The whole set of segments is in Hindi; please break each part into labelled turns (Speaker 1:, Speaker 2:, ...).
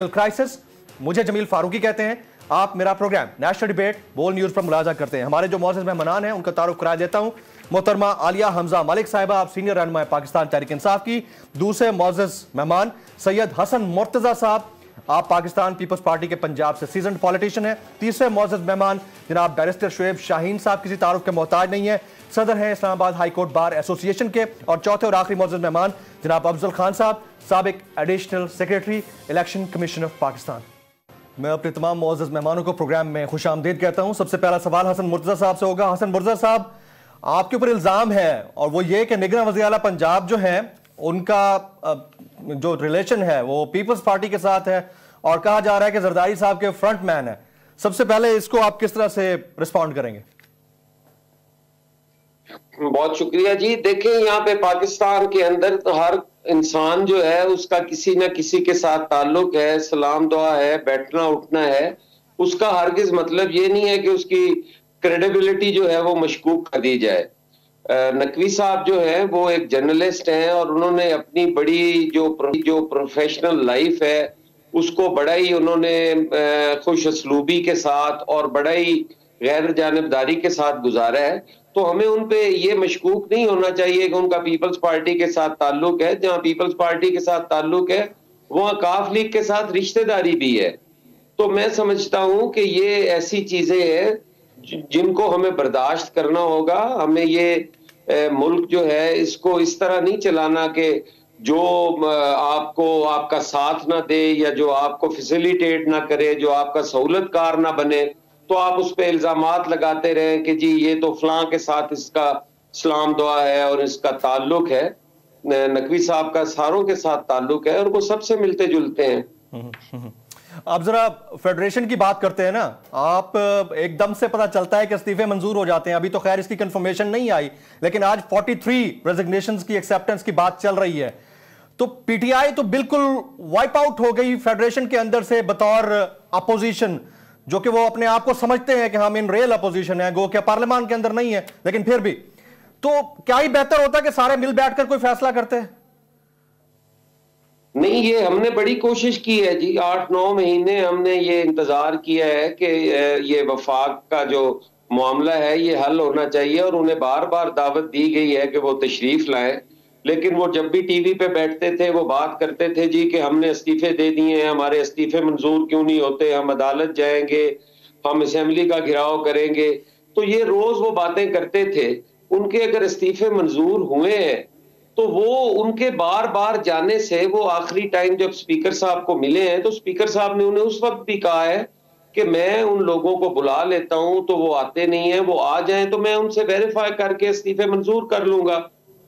Speaker 1: क्राइसिस। मुझे जमील फारूकी कहते हैं। आप मेरा प्रोग्राम नेशनल डिबेट बोल न्यूज़ पर मुलाजा करते हैं। हमारे जो मौजूद मेहमान हैं उनका तारुफ करा देता हूं। मोहतरमा आलिया हमजा मलिक साहिबा, आप सीनियर रहनुमा पाकिस्तान तहरीक इंसाफ की। दूसरे मौजूद मेहमान सैयद हसन मुर्तजा साहब, आप पाकिस्तान पीपल्स पार्टी के पंजाब से सीजन्ड पॉलिटिशियन हैं। तीसरे मौजूद मेहमान जनाब बैरिस्टर शुएब शाहीन साहब, किसी तारुफ के मोहताज नहीं है, सदर हैं Islamabad high court bar association के। और चौथे और आखिरी मौजूद मेहमान जनाब अफजल खान साहब, साबिक additional secretary election commission of Pakistan. मैं अपने तमाम मौजूद मेहमानों को प्रोग्राम में खुश आमदीद कहता हूं। सबसे पहला सवाल हसन मुर्तजा साहब से होगा। हसन मुर्तजा साहब, आपके ऊपर इल्जाम है और वो ये कि निगरान वज़ीर आला पंजाब जो है उनका जो रिलेशन है वो पीपल्स पार्टी के साथ है और कहा जा रहा है कि जरदारी साहब के फ्रंट मैन है। सबसे पहले इसको आप किस तरह से रिस्पॉन्ड करेंगे?
Speaker 2: बहुत शुक्रिया जी। देखें, यहाँ पे पाकिस्तान के अंदर तो हर इंसान जो है उसका किसी न किसी के साथ ताल्लुक है, सलाम दुआ है, बैठना उठना है। उसका हरगिज मतलब ये नहीं है कि उसकी क्रेडिबिलिटी जो है वो मशकूक कर दी जाए। नकवी साहब जो है वो एक जर्नलिस्ट हैं और उन्होंने अपनी बड़ी जो प्रोफेशनल लाइफ है उसको बड़ा ही उन्होंने खुश असलूबी के साथ और बड़ा ही गैर जानिबदारी के साथ गुजारा है। तो हमें उन पे ये मशकूक नहीं होना चाहिए कि उनका पीपल्स पार्टी के साथ ताल्लुक है। जहां पीपल्स पार्टी के साथ ताल्लुक है वहां काफ लीग के साथ रिश्तेदारी भी है। तो मैं समझता हूं कि ये ऐसी चीजें हैं जिनको हमें बर्दाश्त करना होगा। हमें ये मुल्क जो है इसको इस तरह नहीं चलाना कि जो आपको आपका साथ ना दे या जो आपको फैसिलिटेट ना करे, जो आपका सहूलतकार ना बने, तो आप उस पर इल्जामात लगाते रहे कि जी ये तो फलां के साथ इसका सलाम दुआ है और इसका ताल्लुक है। नकवी साहब का सारों के साथ ताल्लुक है और वो सबसे मिलते जुलते हैं।
Speaker 1: आप जरा फेडरेशन की बात करते हैं ना, आप एकदम से पता चलता है कि इस्तीफे मंजूर हो जाते हैं। अभी तो खैर इसकी कंफर्मेशन नहीं आई, लेकिन आज 43 रेजिग्नेशंस की एक्सेप्टेंस की बात चल रही है। तो पीटीआई तो बिल्कुल वाइप आउट हो गई फेडरेशन के अंदर से बतौर अपोजिशन, जो कि वो अपने आप को समझते हैं कि हम इन रियल अपोजिशन है, गो के पार्लियामेंट के अंदर नहीं है, लेकिन फिर भी तो क्या ही बेहतर होता कि सारे मिल बैठकर कोई फैसला करते हैं?
Speaker 2: नहीं, ये हमने बड़ी कोशिश की है जी। 8-9 महीने हमने ये इंतजार किया है कि ये वफाक का जो मामला है ये हल होना चाहिए और उन्हें बार बार दावत दी गई है कि वो तशरीफ लाएं। लेकिन वो जब भी टीवी पे बैठते थे वो बात करते थे जी कि हमने इस्तीफे दे दिए हैं, हमारे इस्तीफे मंजूर क्यों नहीं होते, हम अदालत जाएंगे, हम असेंबली का घेराव करेंगे। तो ये रोज वो बातें करते थे। उनके अगर इस्तीफे मंजूर हुए हैं तो वो उनके बार बार जाने से वो आखिरी टाइम जब स्पीकर साहब को मिले हैं तो स्पीकर साहब ने उन्हें उस वक्त भी कहा है कि मैं उन लोगों को बुला लेता हूं, तो वो आते नहीं है, वो आ जाएं तो मैं उनसे वेरीफाई करके इस्तीफे मंजूर कर लूंगा।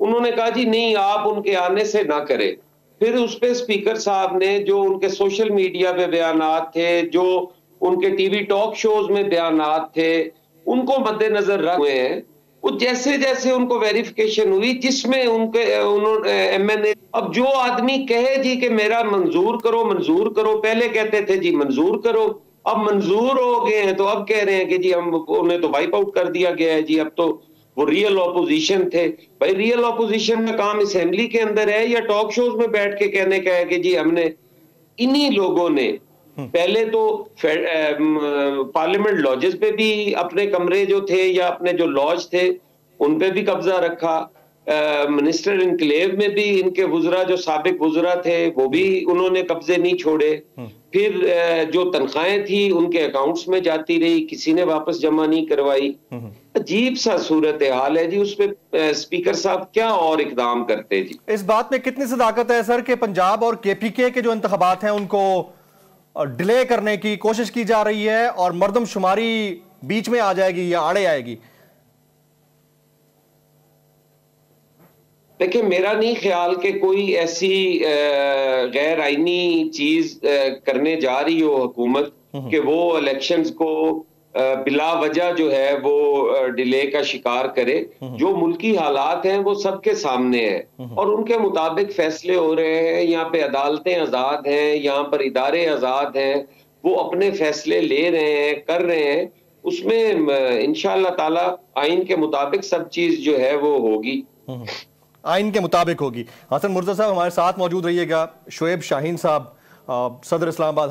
Speaker 2: उन्होंने कहा जी नहीं, आप उनके आने से ना करें। फिर उस पे स्पीकर साहब ने जो उनके सोशल मीडिया पे बयानात थे, जो उनके टीवी टॉक शोज में बयानात थे, उनको मद्देनजर रखे हुए हैं। वो जैसे जैसे उनको वेरिफिकेशन हुई जिसमें उन्होंने एमएनए, अब जो आदमी कहे जी कि मेरा मंजूर करो, पहले कहते थे जी मंजूर करो, अब मंजूर हो गए हैं तो अब कह रहे हैं कि जी हम उन्हें तो वाइप आउट कर दिया गया है जी, अब तो वो रियल ऑपोजिशन थे। भाई रियल ऑपोजिशन का काम असेंबली के अंदर है या टॉक शोज में बैठ के कहने का है कि जी हमने इन्हीं लोगों ने पहले तो पार्लियामेंट लॉजेस पे भी अपने कमरे जो थे या अपने जो लॉज थे उन पे भी कब्जा रखा। मिनिस्टर इनक्लेव में भी इनके वुजरा जो साबिक वुजरा थे वो भी उन्होंने कब्जे नहीं छोड़े। फिर जो तनख्वाहें थी उनके अकाउंट्स में जाती रही, किसी ने वापस जमा नहीं करवाई। अजीब सा सूरत हाल है जी। उस पे स्पीकर साहब क्या और इकदाम करते जी?
Speaker 1: इस बात में कितनी सदाकत है सर कि पंजाब और केपीके के जो इंतखाबात हैं उनको डिले करने की कोशिश की जा रही है और मर्दमशुमारी बीच में आ जाएगी या आड़े आएगी?
Speaker 2: देखिए, मेरा नहीं ख्याल कि कोई ऐसी गैर आईनी चीज करने जा रही हो हुकूमत कि वो इलेक्शंस को बिला वजह जो है वो डिले का शिकार करे। जो मुल्की हालात हैं वो सबके सामने है और उनके मुताबिक फैसले हो रहे हैं। यहाँ पे अदालतें आजाद हैं, यहाँ पर इदारे आजाद हैं, वो अपने फैसले ले रहे हैं, कर रहे हैं। उसमें इंशाअल्लाह ताला आइन के मुताबिक सब चीज जो है वो होगी,
Speaker 1: आइन के मुताबिक होगी। हसन मुर्तजा साहब हमारे साथ मौजूद रहिएगा। शुएब शाहीन साहब, सदर इस्लामाबाद